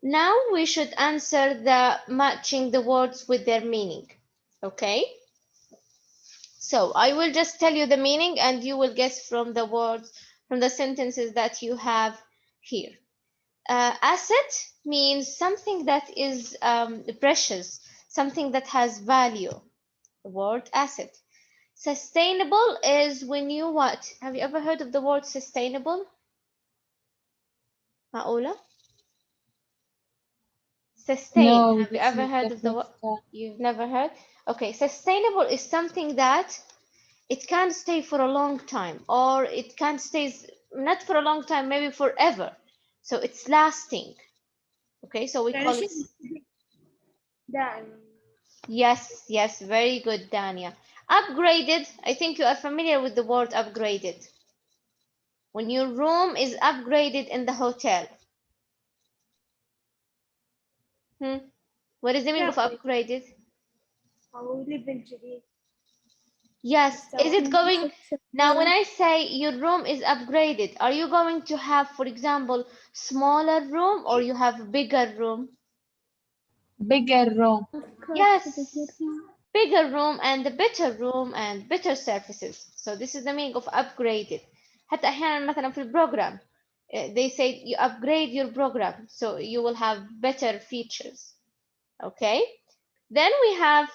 Now we should answer the matching the words with their meaning. Okay? So I will just tell you the meaning and you will guess from the words, from the sentences that you have here. Asset means something that is precious, something that has value. The word asset. Sustainable is when you what? Have you ever heard of the word sustainable? Maula? Sustain. No, Have you this ever is heard the of the word? first time. You've never heard? Okay, sustainable is something that it can stay for a long time, or it can stay not for a long time, maybe forever. So it's lasting. Okay, so we يعني call it. شيء دائم. Yes, yes, very good, Dania. Upgraded, I think you are familiar with the word upgraded. When your room is upgraded in the hotel. Hmm? What is the meaning of كافي upgraded? أو ليفل جديد. Yes, is مستوى. it going now when I say your room is upgraded, are you going to have, for example, smaller room or you have bigger room? Bigger room. Yes, bigger room and a better room and better surfaces. So this is the meaning of upgraded. حتى أحيانا مثلا في البروجرام they say you upgrade your program so you will have better features. Okay. Then we have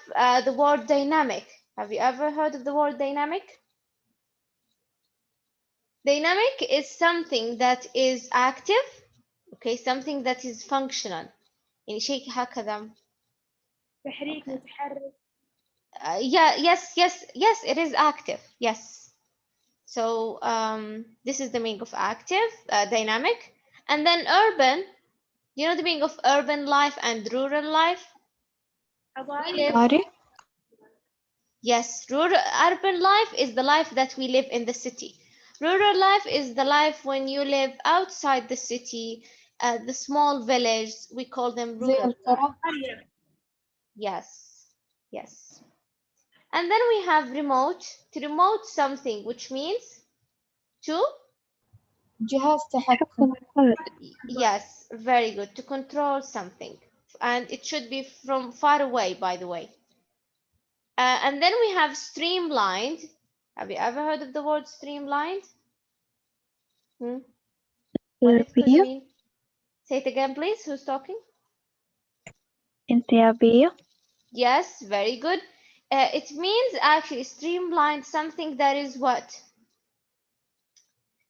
the word dynamic. Have you ever heard of the word dynamic? Dynamic is something that is active, okay, something that is functional. يعني شيء هكذا. تحريك Okay. متحرك. Yeah, yes, it is active. Yes. So this is the meaning of active, dynamic, and then urban. You know the meaning of urban life and rural life. We live. حضاري. Yes, urban life is the life that we live in the city. Rural life is the life when you live outside the city, the small village. We call them زي rural life. القرى. Yes, yes. And then we have remote, to remote something, which means to, جهاز تحكم. yes, very good, to control something. And it should be from far away, by the way. And then we have streamlined. Have you ever heard of the word streamlined? Hmm? What it could mean? Say it again, please. Who's talking? انسيابية. Yes, very good. It means actually streamlined, something that is what?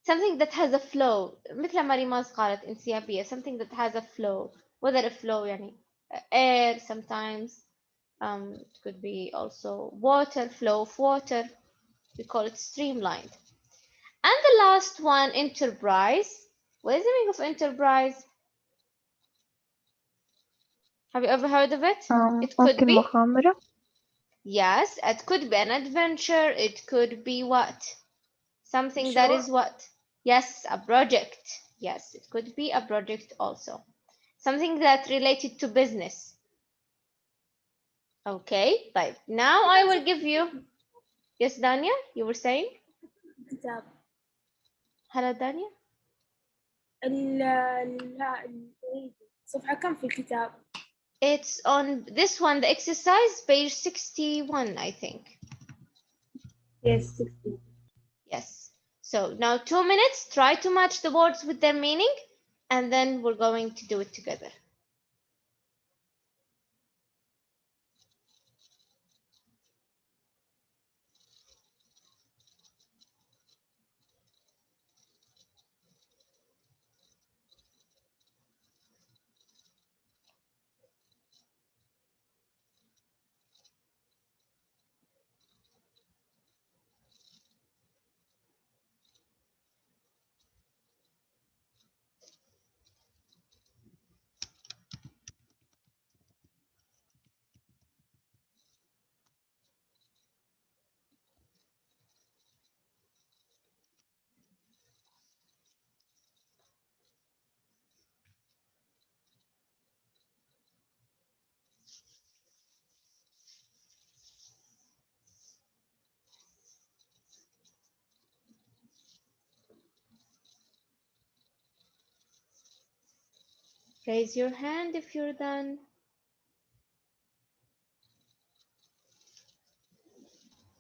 Something that has a flow. مثل ما ريماز قالت انسيابية, something that has a flow. Whether a flow يعني air sometimes. It could be also water, flow of water. We call it streamlined. And the last one, enterprise. What is the meaning of enterprise? Have you ever heard of it? It could ممكن be. مغامرة. Yes, it could be an adventure. It could be what? Something that is what? Yes, a project. Yes, it could be a project also. Something that related to business. Okay, but now I will give you. Yes, Dania, you were saying? كتاب. Hello, Dania. صفحة كم في الكتاب؟ It's on this one, the exercise, page 61, I think. Yes, 60. Yes. So now 2 minutes, try to match the words with their meaning, and then we're going to do it together. Raise your hand if you're done.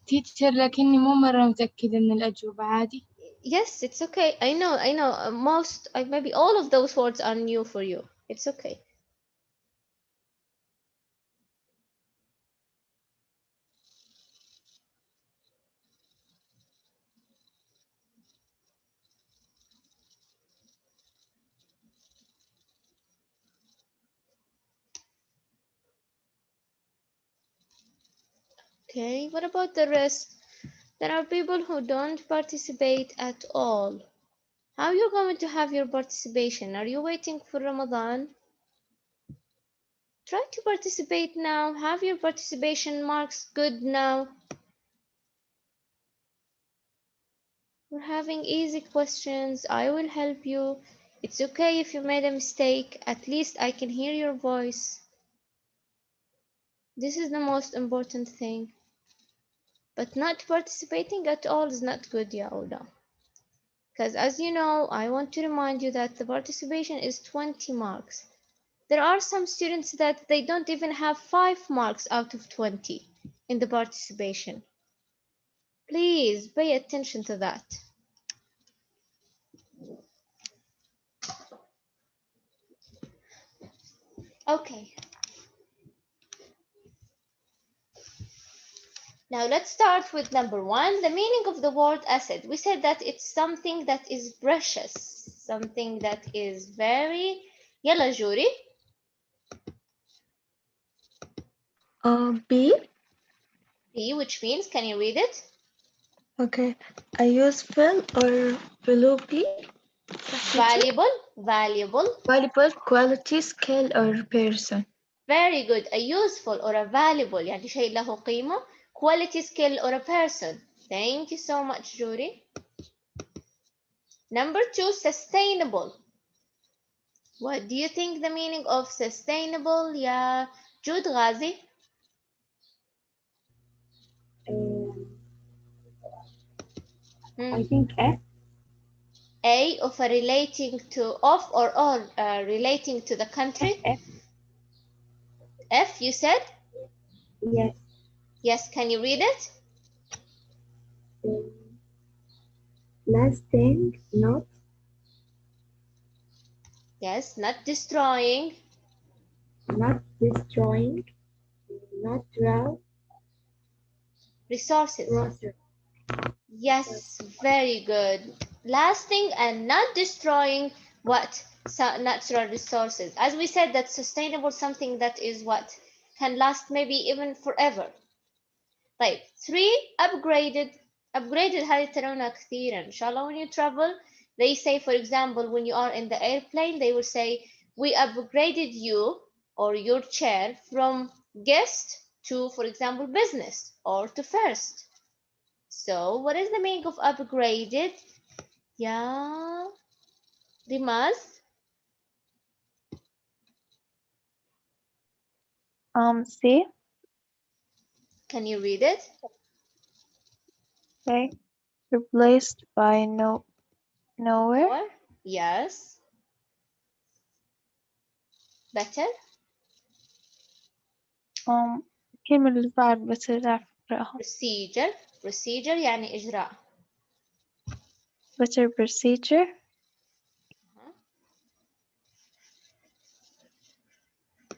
teacher لكني مو مرة متأكدة من الأجوبة عادي. Yes, it's okay. I know. Most, maybe all of those words are new for you. It's okay. Okay, what about the rest? There are people who don't participate at all. How are you going to have your participation? Are you waiting for Ramadan? Try to participate now. Have your participation marks good now. We're having easy questions. I will help you. It's okay if you made a mistake. At least I can hear your voice. This is the most important thing. But not participating at all is not good, ya Ola. Because as you know, I want to remind you that the participation is 20 marks. There are some students that they don't even have 5 marks out of 20 in the participation. Please pay attention to that. Okay. Now let's start with number 1, the meaning of the word acid. We said that it's something that is precious, something that is very... Yalla Juri. B. B, which means, can you read it? Okay. A useful or valuable. Valuable, valuable. Valuable quality, skill, or person. Very good. A useful or a valuable, يعني شيء له قيمة. Quality, skill, or a person. Thank you so much, Juri. Number 2, sustainable. What do you think the meaning of sustainable, يا جود غازي? I think F. A, of a relating to, of or on, relating to the country. F. F, you said? Yes. Yes, can you read it? Lasting, not Yes, not destroying. destroying, natural Resources. resources. Yes, very good. Lasting and not destroying what? Natural resources. As we said, that sustainable, something that is what? Can last maybe even forever. طيب 3, upgraded. Upgraded هذه ترونها كثيرا إن شاء الله. When you travel, they say, for example, when you are in the airplane, they will say, we upgraded you or your chair from guest to, for example, business or to first. So what is the meaning of upgraded? Yeah, Rimaz, C. can you read it? Okay. Replaced by nowhere. Or yes, better. الكلمة اللي بعد بس أعرف أقرأها. Procedure. Procedure يعني إجراء. Better procedure.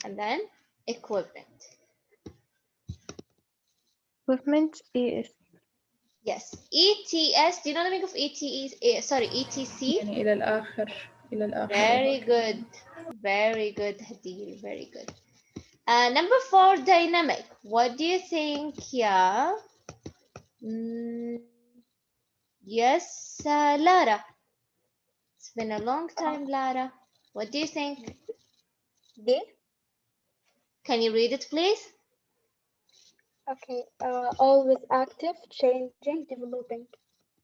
And then equipment. Equipment is Yes, ETS. Do you know the meaning of ETE? Sorry, ETC. يعني إلى الآخر إلى الآخر. Very good. Very good, Hadil. Very good. Number 4, dynamic. What do you think? Yeah. Yes, Lara. It's been a long time, Lara. What do you think? D. Can you read it, please? Okay. Always active, changing, developing.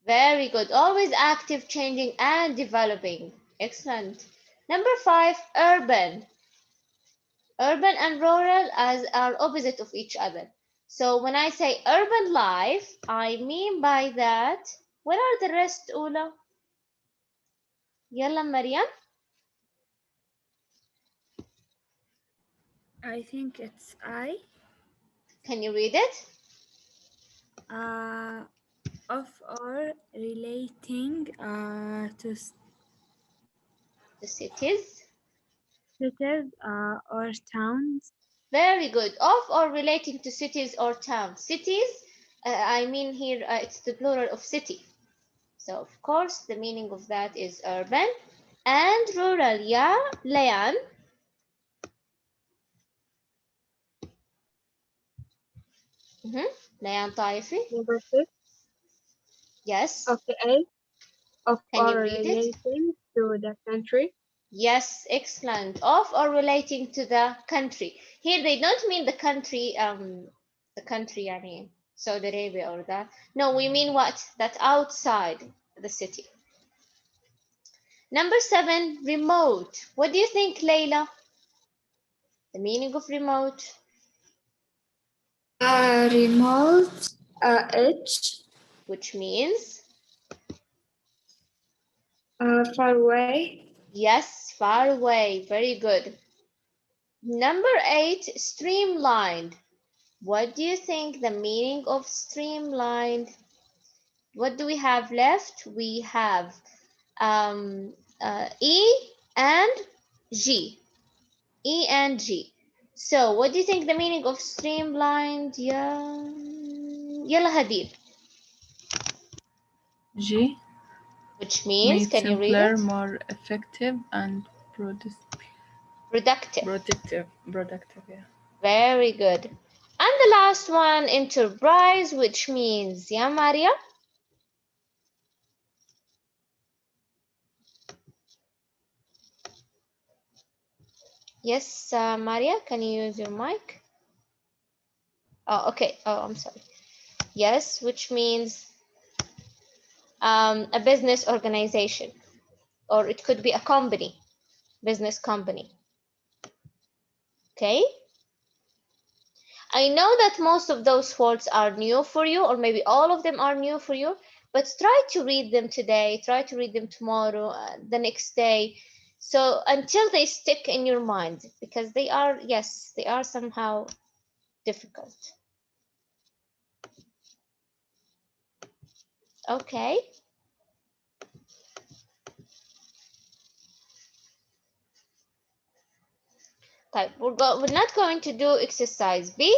Very good. Always active, changing, and developing. Excellent. Number 5, urban. Urban and rural are opposite of each other. So when I say urban life, I mean by that, where are the rest, Ula? Yalla, Maryam. I think it's I. Can you read it? Of or relating to The cities. cities or towns. Very good. Of or relating to cities or towns. Cities, I mean here, it's the plural of city. So, of course, the meaning of that is urban and rural. Yeah, Layan. Layan Taifi. Number 6. Yes. Of the A. Of Can you or read it? relating to the country. Yes, excellent. Of or relating to the country. Here they don't mean the country, I mean, Saudi Arabia or that. No, we mean what? That outside the city. Number 7, remote. What do you think, Layla? The meaning of remote? Remote. H. Which means? Far away. Yes, far away. Very good. Number 8, streamlined. What do you think the meaning of streamlined? What do we have left? We have E and G. E and G. So, what do you think the meaning of streamlined? Yeah. Yalla Hadid. G. Which means, Made can you read simpler, it? more effective, and Productive. productive, yeah. Very good. And the last one, enterprise, which means, yeah, Maria? Yes, Maria, can you use your mic? Oh, okay. Oh, I'm sorry. Yes, which means a business organization, or it could be a company, business company. Okay. I know that most of those words are new for you, or maybe all of them are new for you, but try to read them today, try to read them tomorrow, the next day. So until they stick in your mind, because they are, yes, they are somehow difficult. Okay. Type. We're not going to do exercise B.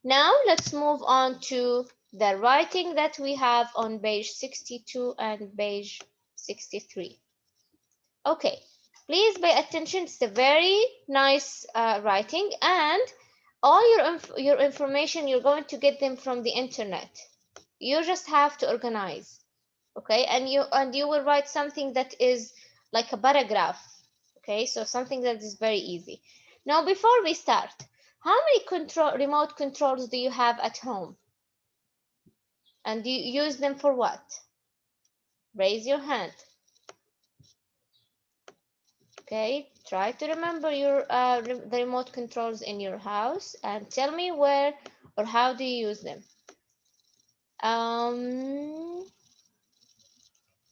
Now let's move on to the writing that we have on page 62 and page 63. Okay, please pay attention. It's a very nice writing, and all your information, you're going to get them from the internet. You just have to organize. Okay, and you will write something that is like a paragraph. Okay, so something that is very easy. Now, before we start, how many remote controls do you have at home? And do you use them for what? Raise your hand. Okay, try to remember your the remote controls in your house and tell me where or how do you use them.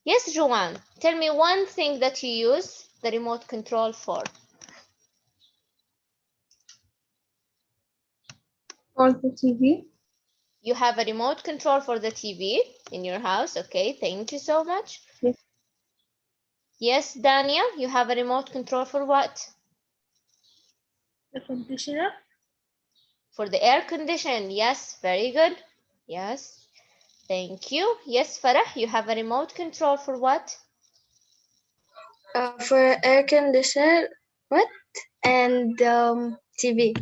Yes, Joanne, tell me one thing that you use the remote control for. For the TV. You have a remote control for the TV in your house. Okay, thank you so much. Yes. Yes, Dania, you have a remote control for what? The conditioner. For the air condition. Yes, very good. Yes, thank you. Yes, Farah, you have a remote control for what? For air conditioner. What? And TV.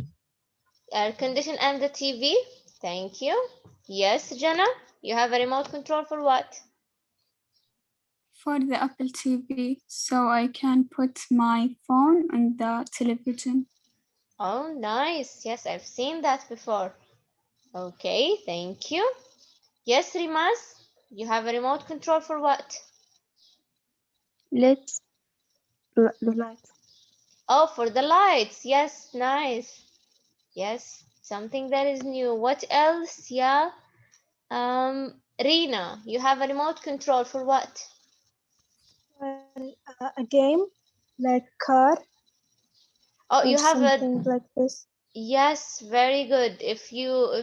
Air condition and the TV. Thank you. Yes, Jana, you have a remote control for what? For the Apple TV, so I can put my phone on the television. Oh, nice. Yes, I've seen that before. Okay, thank you. Yes, Rimas, you have a remote control for what? Let's the lights. Oh, for the lights. Yes, nice. Yes, something that is new. What else? Yeah. Rina, you have a remote control for what? A game like car Oh, or you have something like this. Yes, very good. If you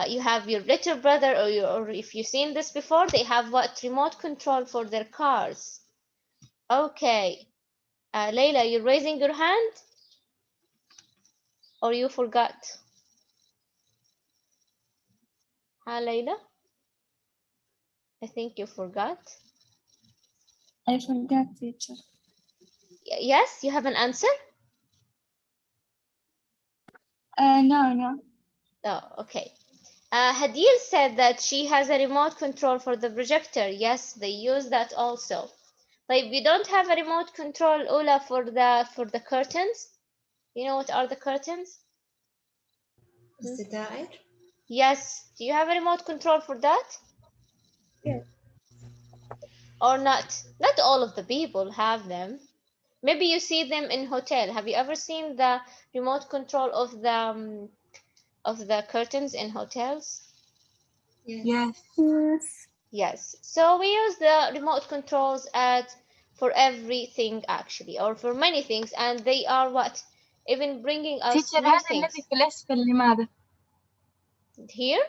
you have your little brother, or if you've seen this before, they have what, remote control for their cars. Okay. Layla, you're raising your hand, or you forgot? Huh, Layla? I think you forgot. I forgot, teacher. Yes, you have an answer? No. Oh, okay. Hadil said that she has a remote control for the projector. Yes, they use that also. Like, we don't have a remote control, Ola, for the curtains. You know what are the curtains? الستائر. Yes. Do you have a remote control for that? Yes. Or not? Not all of the people have them. Maybe you see them in hotel. Have you ever seen the remote control of the curtains in hotels? Yes. Yes. So we use the remote controls for everything actually, or for many things, and they are what? Even bringing us teacher new هذا things. الذي في الأسفل لماذا؟ Here?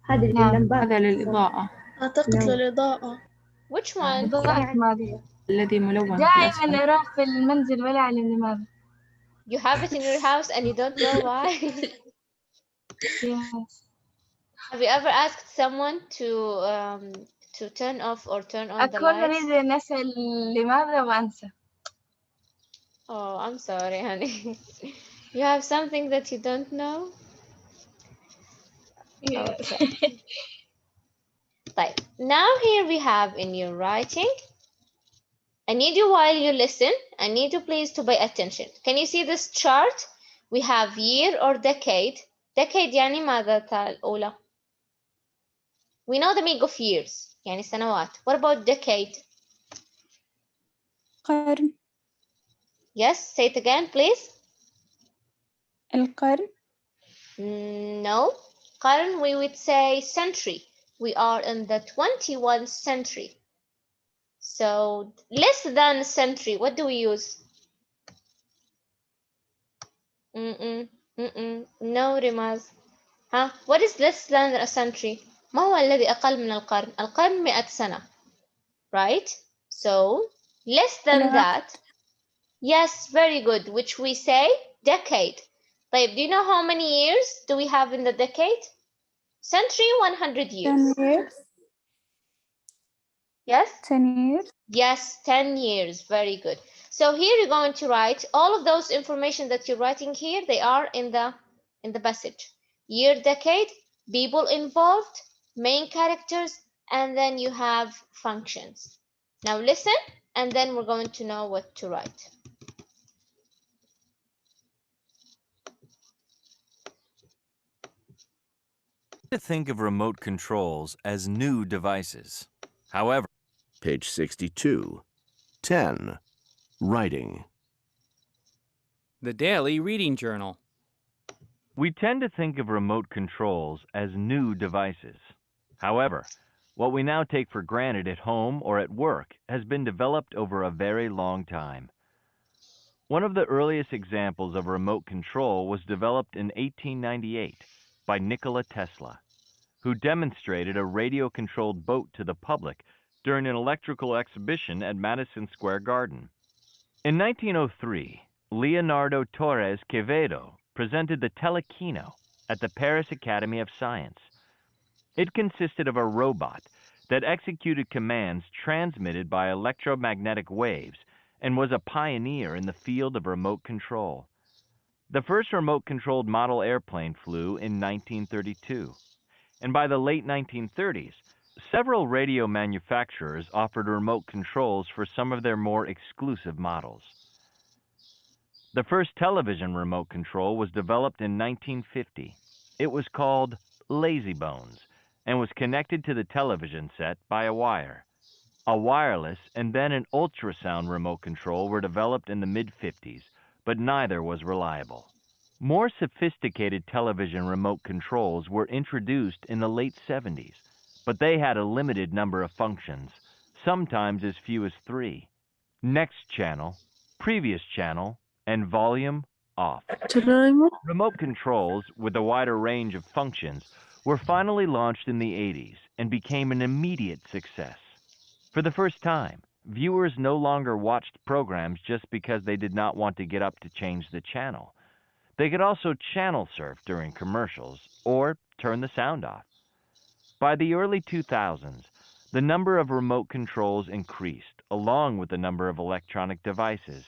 هذه نعم. اللمبات. هذا للإضاءة. أعتقد No. للإضاءة. Which one? إضاءة ماذا؟ الذي ملون في دائما الأسفل. أروح في المنزل ولا أعلم لماذا. You have it in your house and you don't know why? Yes. Have you ever asked someone to turn off or turn on the أكون lights? أريد أن أسأل لماذا وأنسى. Oh, I'm sorry, honey. You have something that you don't know? Yes. Okay. Right. Now here we have in your writing. I need you, while you listen, I need you please to pay attention. Can you see this chart? We have year or decade. Decade يعني ماذا الأولى? We know the meaning of years, يعني سنوات. What about decade? قرن. Yes, say it again, please. القرن. No. قرن, we would say century. We are in the 21st century. So less than a century, what do we use? No, Rimaz. What is less than a century? ما هو الذي أقل من القرن؟ القرن 100 سنة. Right? So less than that. Yes, very good. Which we say decade. طيب, do you know how many years do we have in the decade? Century, 100 years. 10 years. Yes? 10 years. Yes, 10 years. Very good. So here you're going to write all of those information that you're writing here. They are in the passage. Year, decade, people involved, main characters, and then you have functions. Now listen, and then we're going to know what to write. To think of remote controls as new devices. However, Page 62. 10. Writing. The Daily Reading Journal. we tend to think of remote controls as new devices. However, what we now take for granted at home or at work has been developed over a very long time. One of the earliest examples of remote control was developed in 1898 by Nikola Tesla, who demonstrated a radio-controlled boat to the public during an electrical exhibition at Madison Square Garden. In 1903, Leonardo Torres Quevedo presented the Telekino at the Paris Academy of Science. It consisted of a robot that executed commands transmitted by electromagnetic waves and was a pioneer in the field of remote control. The first remote-controlled model airplane flew in 1932, and by the late 1930s, several radio manufacturers offered remote controls for some of their more exclusive models. The first television remote control was developed in 1950. It was called Lazy Bones and was connected to the television set by a wire. A wireless and then an ultrasound remote control were developed in the mid-50s, but neither was reliable. More sophisticated television remote controls were introduced in the late 70s, but they had a limited number of functions, sometimes as few as 3. Next channel, previous channel, and volume off. timer. Remote controls, with a wider range of functions, were finally launched in the 80s and became an immediate success. For the first time, viewers no longer watched programs just because they did not want to get up to change the channel. They could also channel surf during commercials or turn the sound off. By the early 2000s, the number of remote controls increased, along with the number of electronic devices.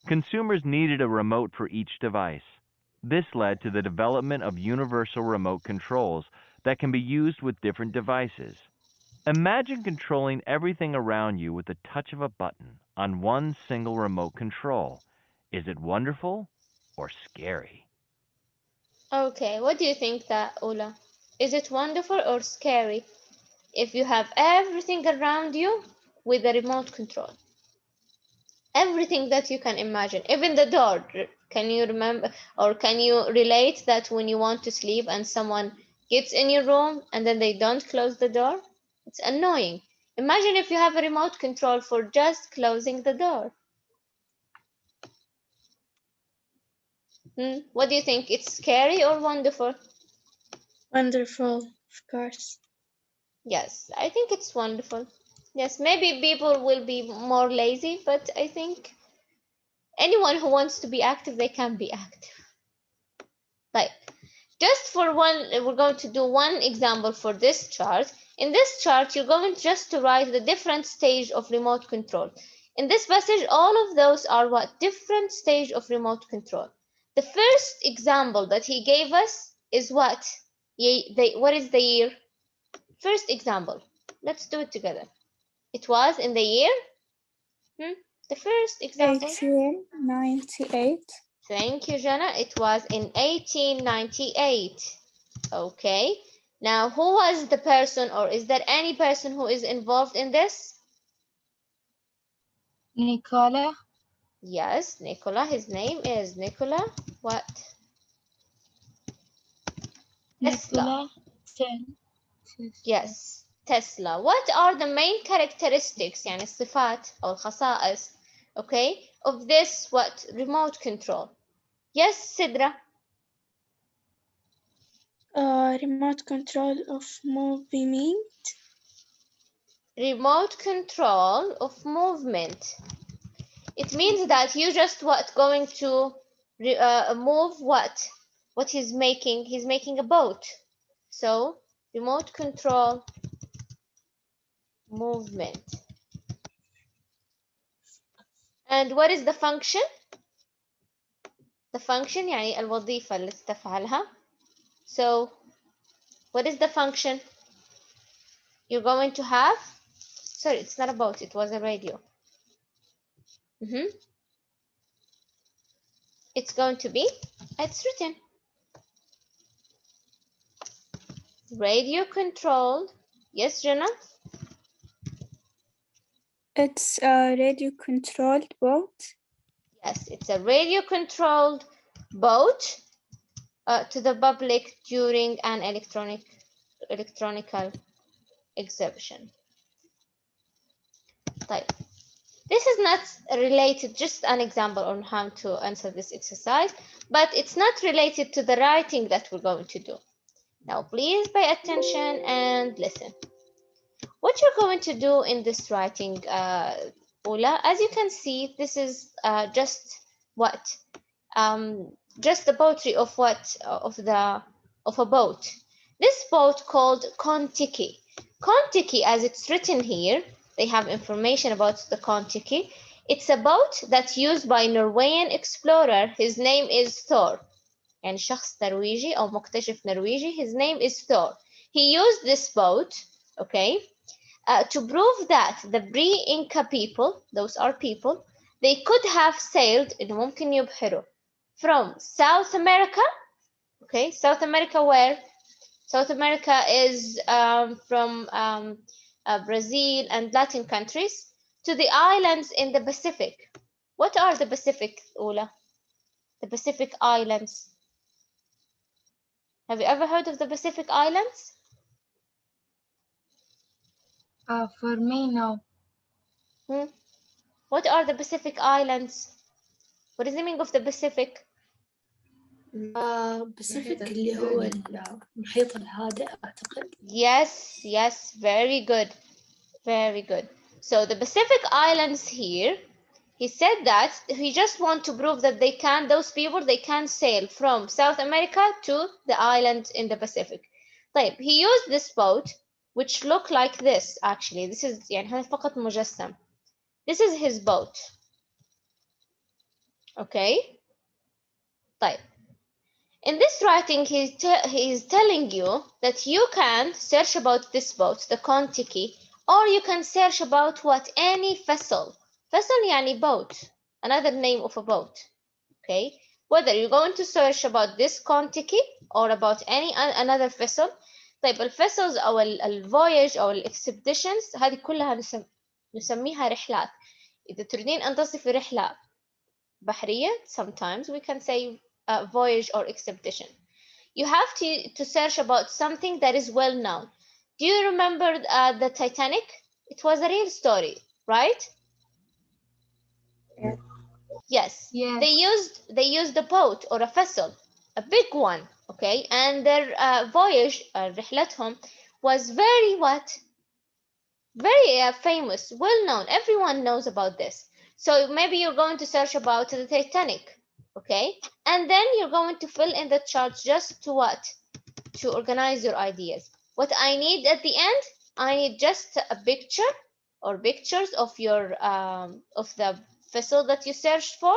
Consumers needed a remote for each device. This led to the development of universal remote controls that can be used with different devices. Imagine controlling everything around you with the touch of a button on one single remote control. Is it wonderful or scary? Okay, what do you think that, Ola? Is it wonderful or scary if you have everything around you with a remote control? Everything that you can imagine, even the door. Can you remember or can you relate that when you want to sleep and someone gets in your room and then they don't close the door? It's annoying. Imagine if you have a remote control for just closing the door. What do you think? It's scary or wonderful? Wonderful, of course. Yes, I think it's wonderful. Yes, maybe people will be more lazy, but I think anyone who wants to be active, they can be active. Like, just for one, we're going to do one example for this chart. In this chart, you're going just to write the different stage of remote control. In this passage, all of those are what? Different stage of remote control. The first example that he gave us is what? What is the year? First example. Let's do it together. It was in the year? The first example. 1898. Thank you, Jana. It was in 1898. Okay. Now, who was the person, or is there any person who is involved in this? Nicola. Yes, Nicola. His name is Nicola. What? Tesla. Yes, Tesla. What are the main characteristics, يعني الصفات أو الخصائص, okay, of this what? Remote control. Yes, Sidra. Remote control of movement. Remote control of movement. It means that you just what? Going to move what? What he's making? He's making a boat. So remote control movement. And what is the function? The function يعني الوظيفة اللي تفعلها. So what is the function? You're going to have, sorry, it's not a boat, it was a radio. It's going to be, it's written, radio controlled. Yes, Jenna? It's a radio controlled boat. Yes, it's a radio controlled boat to the public during an electronical exhibition. طيب. This is not related, just an example on how to answer this exercise, but it's not related to the writing that we're going to do. Now, please pay attention and listen. What you're going to do in this writing, Ola, as you can see, this is just what? Just the poetry of what? Of a boat. This boat called Kon-Tiki. Kon-Tiki, as it's written here, they have information about the Kon-Tiki. It's a boat that's used by Norwegian explorer. His name is Thor. يعني شخص نرويجي أو مكتشف نرويجي. His name is Thor. He used this boat, okay, to prove that the pre-Inca people, those are people, they could have sailed إنه ممكن يبحروا from South America, okay, South America where? South America is from Brazil and Latin countries to the islands in the Pacific. What are the Pacific, Ola? The Pacific Islands. Have you ever heard of the Pacific Islands? For me, no. What are the Pacific Islands? What is the meaning of the Pacific? باسيفيك اللي هو المحيط الهادئ أعتقد. Yes, very good. Very good. So the Pacific Islands here, he said that he just want to prove that those people, they can sail from South America to the island in the Pacific. طيب, he used this boat, which look like this actually. This is يعني هذا فقط مجسم. This is his boat. Okay. طيب. In this writing, he is telling you that you can search about this boat, the Kontiki, or you can search about what? Any vessel. Vessel يعني boat, another name of a boat. Okay, whether you're going to search about this Kontiki or about any another vessel. طيب الفيسلز أو الفويج أو الإكسبediشنز هذه كلها نسميها رحلات. إذا تريدين أن تصفي رحلة بحرية, sometimes we can say voyage or expedition. You have to search about something that is well known. Do you remember the Titanic? It was a real story, right? Yes. They used a boat or a vessel, a big one, okay? And their voyage, رحلتهم, was very very famous, well known. Everyone knows about this. So maybe you're going to search about the Titanic, okay? And then you're going to fill in the charts just to what? To organize your ideas. What I need at the end, I need just a picture or pictures of your of the vessel that you searched for,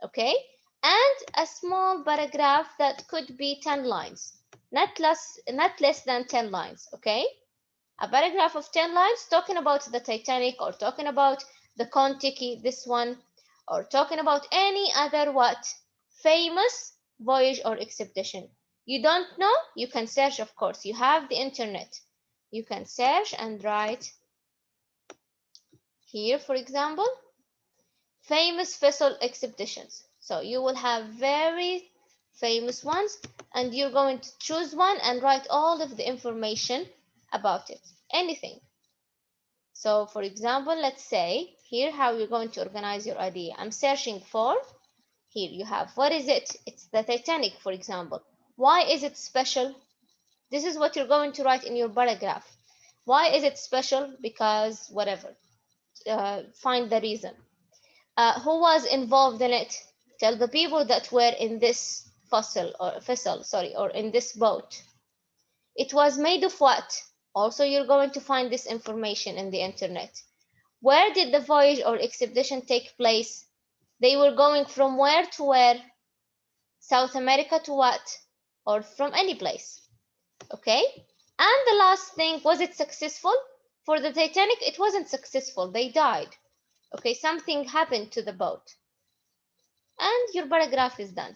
okay? And a small paragraph that could be 10 lines, not less than 10 lines, okay? A paragraph of 10 lines talking about the Titanic or talking about the Kontiki, this one, or talking about any other what? Famous voyage or expedition. You don't know? You can search, of course. You have the internet. You can search and write here, for example, famous vessel expeditions. So you will have very famous ones, and you're going to choose one and write all of the information about it, anything. So for example, let's say here how you're going to organize your idea. I'm searching for, here you have, what is it? It's the Titanic, for example. Why is it special? This is what you're going to write in your paragraph. Why is it special? Because whatever. Find the reason. Who was involved in it? Tell the people that were in this vessel, or in this boat. It was made of what? Also, you're going to find this information in the internet. Where did the voyage or expedition take place? They were going from where to where? South America to what? Or from any place. Okay? And the last thing, was it successful? For the Titanic, it wasn't successful. They died. Okay, something happened to the boat. And your paragraph is done.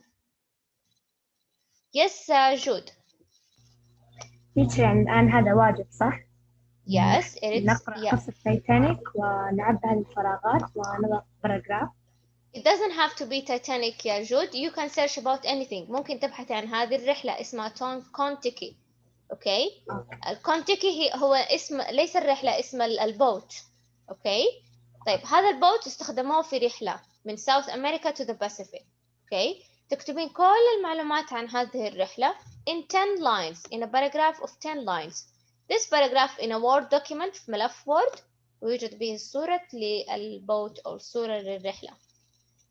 Yes, Jude. teacher الآن هذا واجب صح؟ Yes, it is. نقرأ قصة تايتانيك ونعبي هذه الفراغات ونضع باراجراف. It doesn't have to be Titanic يا جود. You can search about anything. ممكن تبحث عن هذه الرحلة اسمها كونتيكي. Okay. الكونتيكي هو اسم، ليس الرحلة، اسم البوت. Okay. طيب هذا البوت استخدموه في رحلة من South America to the Pacific. Okay. تكتبين كل المعلومات عن هذه الرحلة in 10 lines, in a paragraph of 10 lines. This paragraph in a Word document في ملف Word ويوجد به صورة للبوت أو صورة للرحلة.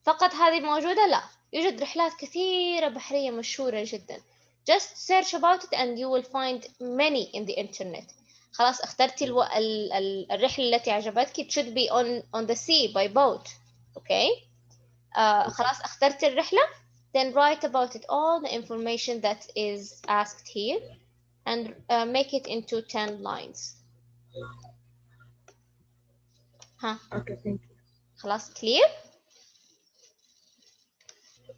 فقط هذه موجودة؟ لا، يوجد رحلات كثيرة بحرية مشهورة جدا. Just search about it and you will find many in the internet. خلاص اخترتي الرحلة التي عجبتك. It should be on the sea by boat. Okay. خلاص اخترتي الرحلة. Then write about it all the information that is asked here and make it into 10 lines. ها. Okay, thank you. خلاص clear?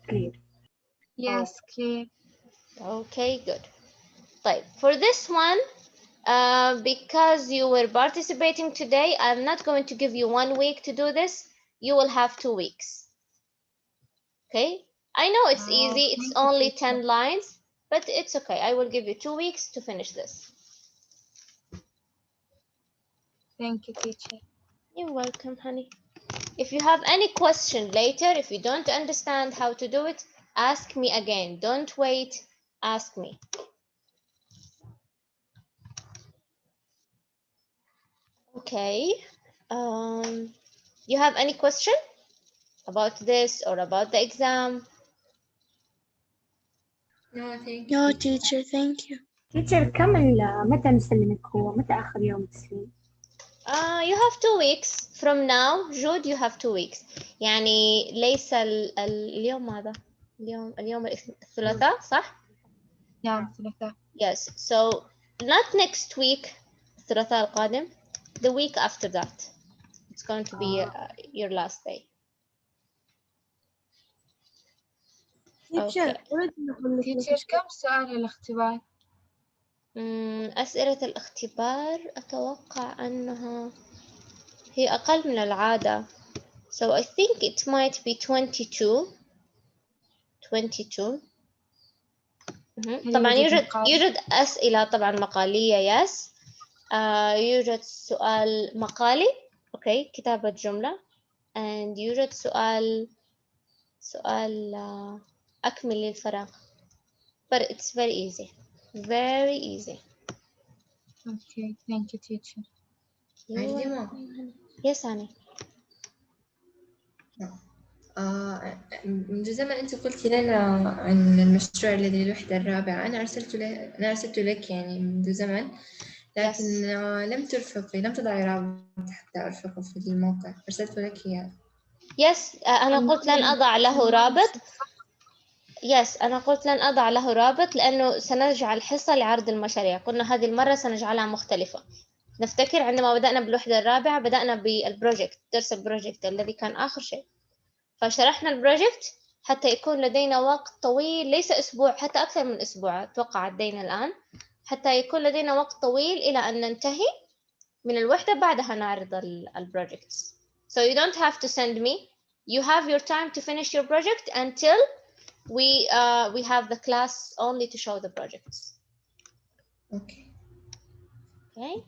Clear. Yes, clear. Okay, good. طيب, for this one, because you were participating today, I'm not going to give you 1 week to do this. You will have 2 weeks. Okay? I know it's easy. It's only 10 lines, but it's okay. I will give you 2 weeks to finish this. Thank you, teacher. You're welcome, honey. If you have any question later, if you don't understand how to do it, Ask me again. Don't wait. Ask me. Okay. You have any question about this or about the exam? No, thank No, you. teacher, thank you. تيتشر متى نسلمك هو متى آخر يوم تسليم؟ You have 2 weeks from now. Jude, you have 2 weeks. يعني ليس اليوم ماذا؟ اليوم الثلاثاء صح؟ نعم ثلاثاء. Yes. So not next week, الثلاثاء القادم. The week after that. It's going to be your last day. Okay. تيتشر كم سؤال الاختبار؟ أسئلة الاختبار أتوقع أنها هي أقل من العادة. So I think it might be 22. طبعا يوجد أسئلة طبعا مقالية yes. يوجد سؤال مقالي أوكي كتابة جملة and يوجد سؤال أكمل للفراغ but it's very easy. Very easy. Okay, thank you teacher. Yes, honey. منذ زمن أنت قلت لنا عن المشروع الذي للوحدة الرابعة. أنا أرسلت لك يعني منذ زمن، لكن لم ترفقي، لم تضعي رابط حتى أرفقه في الموقع. أرسلت لك إياه. Yes, أنا قلت لن أضع له رابط. Yes, أنا قلت لن أضع له رابط لأنه سنجعل حصة لعرض المشاريع. قلنا هذه المرة سنجعلها مختلفة. نفتكر عندما بدأنا بالوحدة الرابعة بدأنا بالبروجكت، درس البروجكت الذي كان آخر شيء. فشرحنا البروجكت حتى يكون لدينا وقت طويل، ليس أسبوع، حتى أكثر من أسبوع أتوقع عدينا الآن، حتى يكون لدينا وقت طويل إلى أن ننتهي من الوحدة بعدها نعرض البروجكتس. So you don't have to send me. You have your time to finish your project until we have the class only to show the projects. Okay. Okay.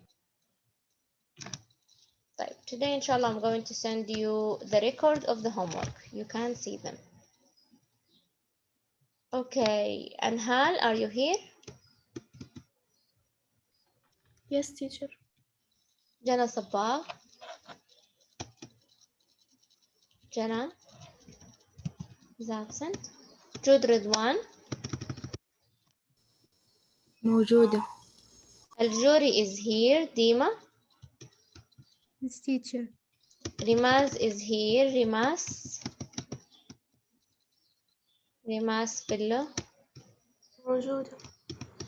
طيب, today inshallah I'm going to send you the record of the homework. You can see them. Okay, Anhal, are you here? Yes, teacher. Jana Sabah. Jana is absent. Jude Ridwan. موجودة. Al-Juri is here. Dima. Yes, teacher. Rimaz is here. Rimas Billo. موجودة.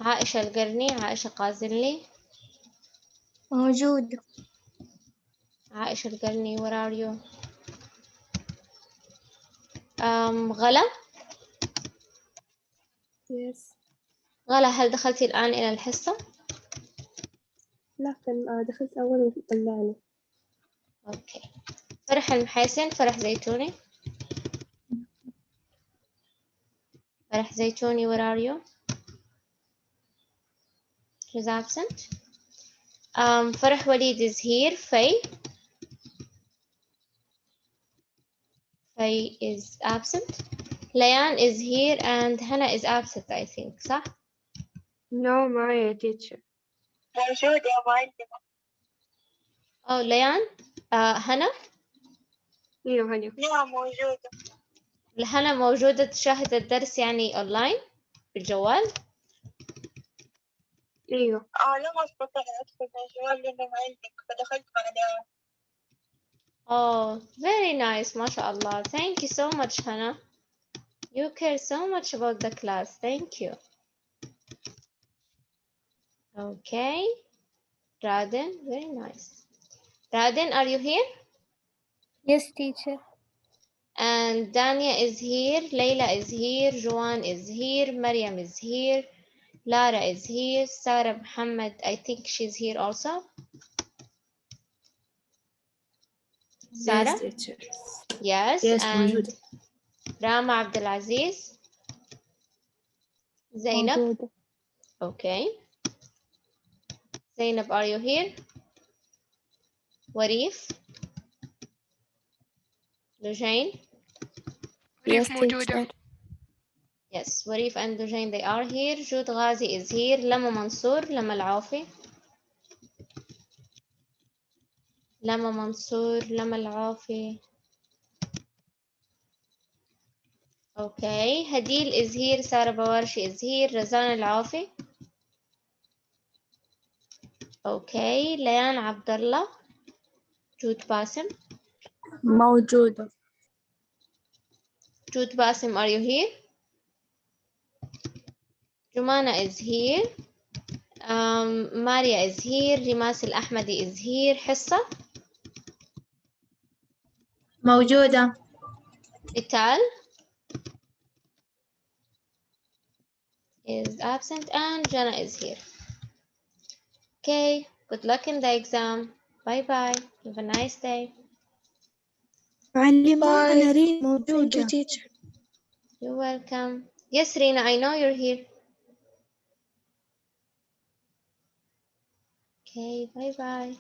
عائشة القرني. عائشة قازنلي. موجودة. عائشة القرني, where are you? غلا. Yes. غلا, هل دخلتي الآن إلى الحصة؟ لا دخلت أول وطلعني. أوكي. فرح المحيسن. فرح زيتوني. فرح زيتوني, where are you? She's absent. فرح وليد is here. Faye. Faye is absent. Layan is here and Hannah is absent, I think, صح؟ No, معايا teacher. موجودة يا معلمة. Oh, Layan. هنا. أيوة هنيا. لا موجودة. هنا موجودة تشاهد الدرس يعني أونلاين بالجوال. أيوة. لما استطعت أدخل من الجوال لأنه عندك فدخلت بعدها. Oh, very nice. ما شاء الله. Thank you so much, Hannah. You care so much about the class. Thank you. Okay. Raden, very nice. Raden, are you here? Yes, teacher. And Dania is here. Layla is here. Joanne is here. Mariam is here. Lara is here. Sarah Muhammad, I think she's here also. Sarah? Yes, teacher. Yes. Yes, And موجودة. Rama Abdulaziz. Zainab. موجودة. Okay. Zainab, are you here? Warif. Lujain. Yes, teacher. Yes, Warif and Dujain, they are here. Jud Ghazi is here. Lama Mansour, Lama Al-Afi. Lama Mansour, Lama Al-Afi. Okay, Hadil is here. Sarah Bawarshi is here. Razan Al-Afi. Okay, Layan Abdullah. Jud Basim. موجودة. Jud Basim, are you here? Jumana is here. Maria is here. Rimas Al-Ahmadi is here. Hissa. موجودة. Ital is absent and Jana is here. Okay, good luck in the exam. Bye bye. Have a nice day. معلمة أنا ريم Thank you, موجودة. teacher. You're welcome. Yes, Rina, I know you're here. Okay, bye bye.